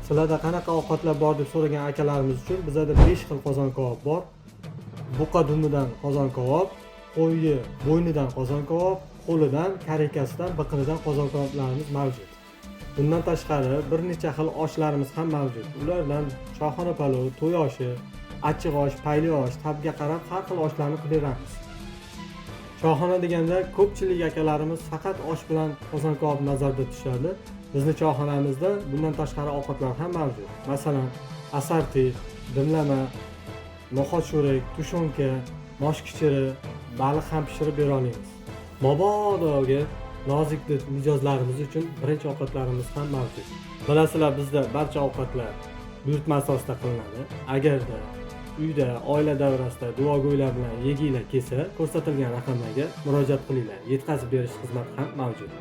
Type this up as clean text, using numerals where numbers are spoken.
Sizlarda qanaqa ovqatlar bor deb so'ragan akalarimiz uchun bizada 5 xil qozon kabob bor. Buqa dumidan qozon kabob, qo'yni bo'ynidan qozon kabob, qo'lidan, karekasidan, biqinidan qozon kaboblarimiz mavjud. Bundan tashqari bir necha xil oshlarimiz ham mavjud. Ulardan shohona palov, to'y oshi, achchiq osh, payli osh, tabga qarab har xil oshlarni qilib Choyxona deganda ko'pchilik akalarimiz faqat osh bilan qozon kabob nazarda tutishadi. Bizning choyxonamizda bundan tashqari ovqatlar ham mavjud. Masalan, asarti, dimlama, no'xat sho'rak, tushunka, mosh kichiri, baliq ham pishirib bera olamiz. Mabodoga nozik mijozlarimiz uchun birinchi ovqatlarimiz ham mavjud. Bilasizlar, bizda barcha ovqatlar buyurtma asosida qilinadi. Agarda uyda, oila davrasida duogo'ylar bilan yeginglar kelsa, ko'rsatilgan raqamlarga murojaat qilinglar. Yetkazib berish xizmati ham mavjud.